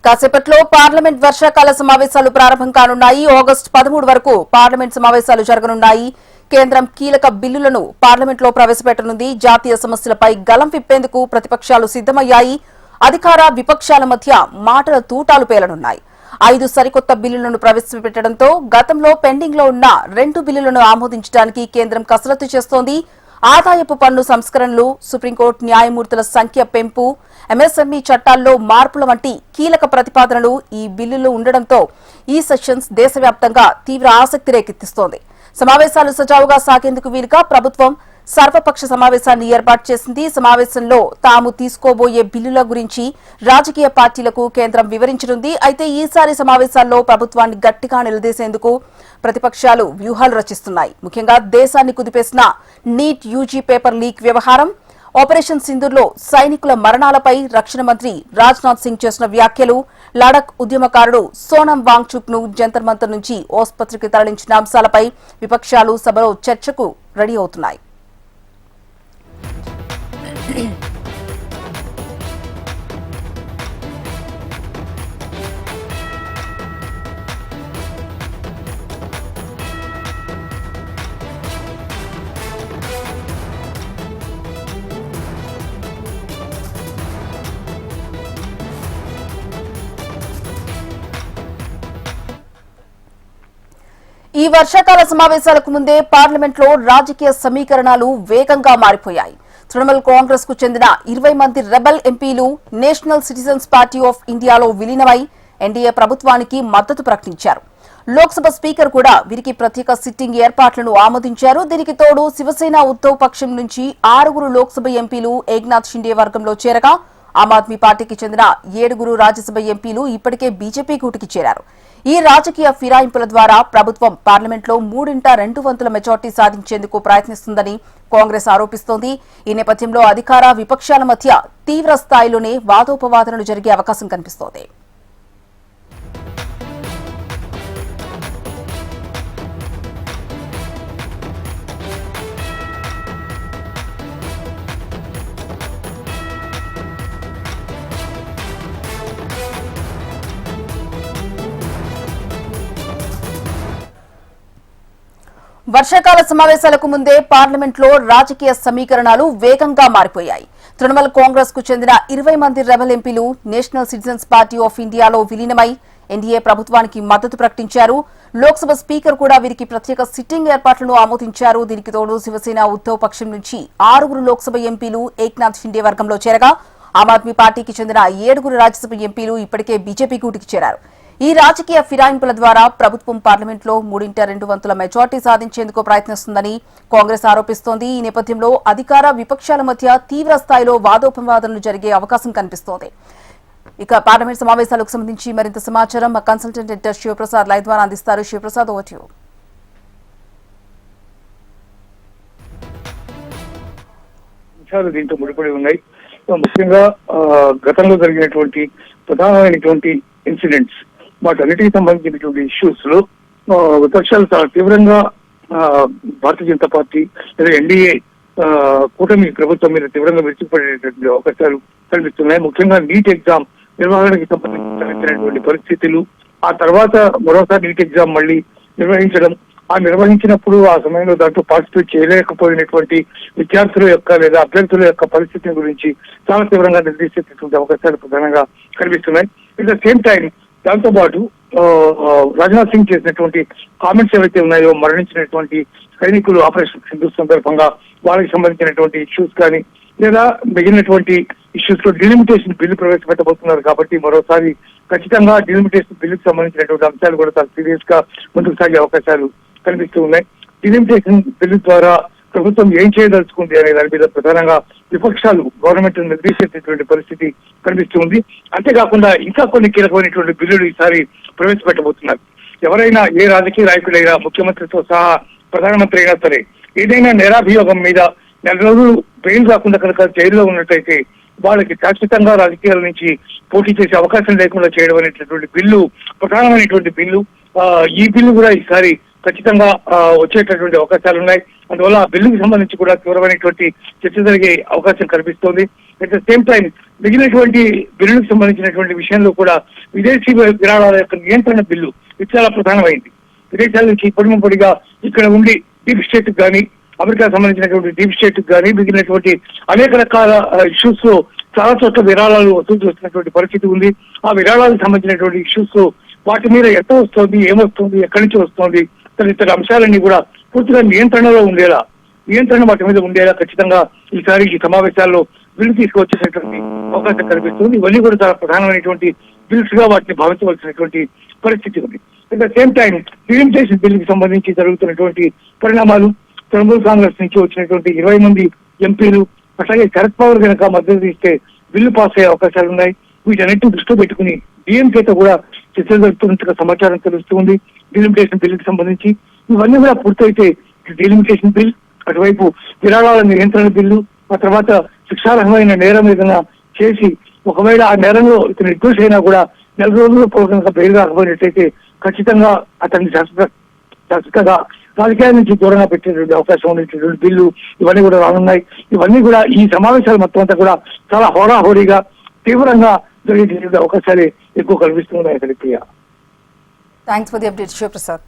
కాసేపట్లో పార్లమెంట్ వర్షాకాల సమావేశాలు ప్రారంభం కానున్నాయి. ఆగస్టు 13 వరకు పార్లమెంట్ సమావేశాలు జరగనున్నాయి. కేంద్రం కీలక బిల్లులను పార్లమెంట్లో ప్రవేశపెట్టనుంది. జాతీయ సమస్యలపై గలం విప్పేందుకు ప్రతిపక్షాలు సిద్దమయ్యాయి. అధికార విపక్షాల మధ్య మాటల తూటాలు పేలనున్నాయి. 5 సరికొత్త బిల్లులను ప్రవేశపెట్టడంతో గతంలో పెండింగ్ లో ఉన్న 2 బిల్లులను ఆమోదించడానికి కేంద్రం కసరత్తు చేస్తోంది. ఆదాయపు పన్ను సంస్కరణలు, సుప్రీంకోర్టు న్యాయమూర్తుల సంఖ్య పెంపు, ఎంఎస్ఎంఈ చట్టాల్లో మార్పుల వంటి కీలక ప్రతిపాదనలు ఈ బిల్లులో ఉండడంతో ఈ సెషన్స్ దేశవ్యాప్తంగా తీవ్ర ఆసక్తి రేకెత్తిస్తోంది. సమావేశాలు సజావుగా సాగేందుకు వీలుగా ప్రభుత్వం సర్వపక్ష సమావేశాన్ని ఏర్పాటు చేసింది. సమావేశంలో తాము తీసుకోబోయే బిల్లుల గురించి రాజకీయ పార్టీలకు కేంద్రం వివరించనుంది. అయితే ఈసారి సమావేశాల్లో ప్రభుత్వాన్ని గట్టిగా నిలదీసేందుకు ప్రతిపక్షాలు వ్యూహాలు రచిస్తున్నాయి. ముఖ్యంగా దేశాన్ని కుదిపేసిన నీట్ యూజీ పేపర్ లీక్ వ్యవహారం, ఆపరేషన్ సింధూర్లో సైనికుల మరణాలపై రక్షణ మంత్రి రాజ్నాథ్ సింగ్ చేసిన వ్యాఖ్యలు, లడక్ ఉద్యమకారుడు సోనం వాంగ్చుక్ ను జంతర్ మంతర్ నుంచి ఆసుపత్రికి తరలించిన అంశాలపై విపక్షాలు సభలో చర్చకు రెడీ అవుతున్నాయి. ఈ వర్షాకాల సమావేశాలకు ముందే పార్లమెంట్లో రాజకీయ సమీకరణాలు వేగంగా మారిపోయాయి. తృణమూల్ కాంగ్రెస్ కు చెందిన 20 మంది రెబెల్ ఎంపీలు నేషనల్ సిటిజన్స్ పార్టీ ఆఫ్ ఇండియాలో విలీనమై ఎన్డీఏ ప్రభుత్వానికి మద్దతు ప్రకటించారు. లోక్సభ స్పీకర్ కూడా వీరికి ప్రత్యేక సిట్టింగ్ ఏర్పాట్లను ఆమోదించారు. దీనికి తోడు శివసేన ఉద్దవ్ పక్షం నుంచి 6 లోక్సభ ఎంపీలు ఏక్నాథ్ షిండే వర్గంలో చేరగా ఆమ్ ఆద్మీ పార్టీకి చెందిన 7 రాజ్యసభ ఎంపీలు ఇప్పటికే బీజేపీ కూటికి చేరారు. ఈ రాజకీయ ఫిరాయింపుల ద్వారా ప్రభుత్వం పార్లమెంట్లో 3/2 మెజార్టీ సాధించేందుకు ప్రయత్నిస్తుందని కాంగ్రెస్ ఆరోపిస్తోంది. ఈ నేపథ్యంలో అధికార విపక్షాల మధ్య తీవ్ర స్థాయిలోనే వాదోపవాదనలు జరిగే అవకాశం కనిపిస్తోంది. వర్షాకాల సమావేశాలకు ముందే పార్లమెంట్లో రాజకీయ సమీకరణాలు వేగంగా మారిపోయాయి. తృణమూల్ కాంగ్రెస్ కు చెందిన 20 మంది రెబెల్ ఎంపీలు నేషనల్ సిటిజన్స్ పార్టీ ఆఫ్ ఇండియాలో విలీనమై ఎన్డీఏ ప్రభుత్వానికి మద్దతు ప్రకటించారు. లోక్సభ స్పీకర్ కూడా వీరికి ప్రత్యేక సిట్టింగ్ ఏర్పాట్లను ఆమోదించారు. దీనికి తోడు శివసేన ఉద్దవ్ పక్షం నుంచి 6 లోక్సభ ఎంపీలు ఏక్నాథ్ షిండే వర్గంలో చేరగా ఆమ్ ఆద్మీ పార్టీకి చెందిన 7 రాజ్యసభ ఎంపీలు ఇప్పటికే బీజేపీ కూటికి చేరారు. ఈ రాజకీయ ఫిరాయింపుల ద్వారా ప్రభుత్వం పార్లమెంట్లో 3/2 మెజార్టీ సాధించేందుకు ప్రయత్నిస్తుందని కాంగ్రెస్ ఆరోపిస్తోంది. ఈ నేపథ్యంలో అధికార విపక్షాల మధ్య తీవ్ర స్థాయిలో వాదోపవాదనలు జరిగే అవకాశం కనిపిస్తోంది. ఇక పార్లమెంట్ సమావేశాలకు సంబంధించి మరింత సమాచారం మా కన్సల్టెంట్ ఎడిటర్ శివప్రసాద్ లైవ్ ద్వారా అందిస్తారు. Shivaprasad, over to you. దీంతో ముడిపడి ఉన్నాయి. ముఖ్యంగా గతంలో జరిగినటువంటి ప్రధానమైనటువంటి ఇన్సిడెంట్స్, వాటన్నిటికి సంబంధించినటువంటి ఇష్యూస్ లో విపక్షాలు చాలా తీవ్రంగా భారతీయ జనతా పార్టీ లేదా ఎన్డీఏ కూటమి ప్రభుత్వం మీద తీవ్రంగా విరుచుకుపడేటువంటి అవకాశాలు కనిపిస్తున్నాయి. ముఖ్యంగా నీట్ ఎగ్జామ్ నిర్వహణకి సంబంధించినటువంటి పరిస్థితులు, ఆ తర్వాత మరోసారి నీట్ ఎగ్జామ్ మళ్ళీ నిర్వహించడం, ఆ నిర్వహించినప్పుడు ఆ సమయంలో దాంట్లో పార్టిసిపేట్ చేయలేకపోయినటువంటి విద్యార్థుల యొక్క లేదా అభ్యర్థుల యొక్క పరిస్థితి గురించి చాలా తీవ్రంగా నిర్దేశించేటువంటి అవకాశాలు ప్రధానంగా కనిపిస్తున్నాయి. ఎట్ ద సేమ్ టైం దాంతో పాటు రాజ్నాథ్ సింగ్ చేసినటువంటి కామెంట్స్ ఏవైతే ఉన్నాయో, మరణించినటువంటి సైనికులు ఆపరేషన్ సింధూర్ సందర్భంగా వాళ్ళకి సంబంధించినటువంటి ఇష్యూస్ కానీ లేదా మిగిలినటువంటి ఇష్యూస్ లో డిలిమిటేషన్ బిల్లు ప్రవేశపెట్టబోతున్నారు కాబట్టి మరోసారి ఖచ్చితంగా డిలిమిటేషన్ బిల్లుకు సంబంధించినటువంటి అంశాలు కూడా చాలా సీరియస్ గా ముందుకు సాగే అవకాశాలు కనిపిస్తూ ఉన్నాయి. డిలిమిటేషన్ బిల్లు ద్వారా ప్రభుత్వం ఏం చేయదలుచుకుంది అనే దాని మీద ప్రధానంగా విపక్షాలు గవర్నమెంట్ నిర్దేశించేటువంటి పరిస్థితి కనిపిస్తుంది. అంతేకాకుండా ఇంకా కొన్ని కీలకమైనటువంటి బిల్లులు ఈసారి ప్రవేశపెట్టబోతున్నారు. ఎవరైనా ఏ రాజకీయ నాయకులైనా, ముఖ్యమంత్రితో సహా ప్రధానమంత్రి అయినా సరే, ఏదైనా నేరాభియోగం మీద 4 రోజులు బెయిల్ రాకుండా కనుక జైల్లో ఉన్నట్టయితే వాళ్ళకి శాశ్వతంగా రాజకీయాల నుంచి పోటీ చేసే అవకాశం లేకుండా చేయడం అనేటటువంటి బిల్లు ప్రధానమైనటువంటి బిల్లు. ఈ బిల్లు కూడా ఈసారి ఖచ్చితంగా వచ్చేటటువంటి అవకాశాలు ఉన్నాయి. అందువల్ల ఆ బిల్లుకి సంబంధించి కూడా తీవ్రమైనటువంటి చర్చ జరిగే అవకాశం కనిపిస్తోంది. అట్ ద సేమ్ టైం మిగిలినటువంటి బిల్లులకు సంబంధించినటువంటి విషయంలో కూడా విదేశీ విరాళాల యొక్క నియంత్రణ బిల్లు ఇది చాలా ప్రధానమైంది. విదేశాల నుంచి పొడిగా ఇక్కడ ఉండి డీప్ స్టేట్ కానీ అమెరికా సంబంధించినటువంటి డీప్ స్టేట్ కానీ మిగిలినటువంటి అనేక రకాల ఇష్యూస్ లో చాలా చోట్ల విరాళాలు వసూలు చేస్తున్నటువంటి పరిస్థితి ఉంది. ఆ విరాళాలకు సంబంధించినటువంటి ఇష్యూస్ వాటి మీద ఎంత వస్తుంది, ఏమొస్తుంది, ఎక్కడి నుంచి వస్తుంది తదితర అంశాలన్నీ కూడా పూర్తిగా నియంత్రణ వాటి మీద ఉండేలా ఖచ్చితంగా ఈసారి ఈ సమావేశాల్లో బిల్లు తీసుకువచ్చేటటువంటి అవకాశం కనిపిస్తుంది. ఇవన్నీ కూడా చాలా ప్రధానమైనటువంటి బిల్స్ గా వాటిని భావించవలసినటువంటి పరిస్థితి ఉంది. At the same time delimitation బిల్లుకి సంబంధించి జరుగుతున్నటువంటి పరిణామాలు, తృణమూల్ కాంగ్రెస్ నుంచి వచ్చినటువంటి 20 మంది ఎంపీలు అట్లాగే శరద్ పవార్ కనుక మద్దతు ఇస్తే బిల్లు పాస్ అయ్యే అవకాశాలు ఉన్నాయి. వీటన్నిటిని దృష్టిలో పెట్టుకుని డిఎంకేతో కూడా చర్చలు జరుపుతున్నట్టుగా సమాచారం తెలుస్తుంది. డిలిమిటేషన్ బిల్లుకి సంబంధించి ఇవన్నీ కూడా పూర్తయితే డిలిమిటేషన్ బిల్, అటువైపు విరాళాల నియంత్రణ బిల్లు, ఆ తర్వాత శిక్షార్హమైన నేరం ఏదైనా చేసి ఒకవేళ ఆ నేరంలో ఇతను నిర్దోష అయినా కూడా 4 రోజుల్లో కనుక బెయిల్ రాకపోయినట్లయితే ఖచ్చితంగా అతన్ని శాశ్వతంగా రాజకీయాల నుంచి దూరంగా పెట్టేటువంటి అవకాశం ఉండేటటువంటి బిల్లు ఇవన్నీ కూడా రానున్నాయి. ఇవన్నీ కూడా ఈ సమావేశాలు మొత్తం అంతా కూడా చాలా హోరాహోరీగా తీవ్రంగా జరిగేటువంటి అవకాశాలే ఎక్కువ కనిపిస్తున్నాయి. Priya, thanks for the update Sivaprasad.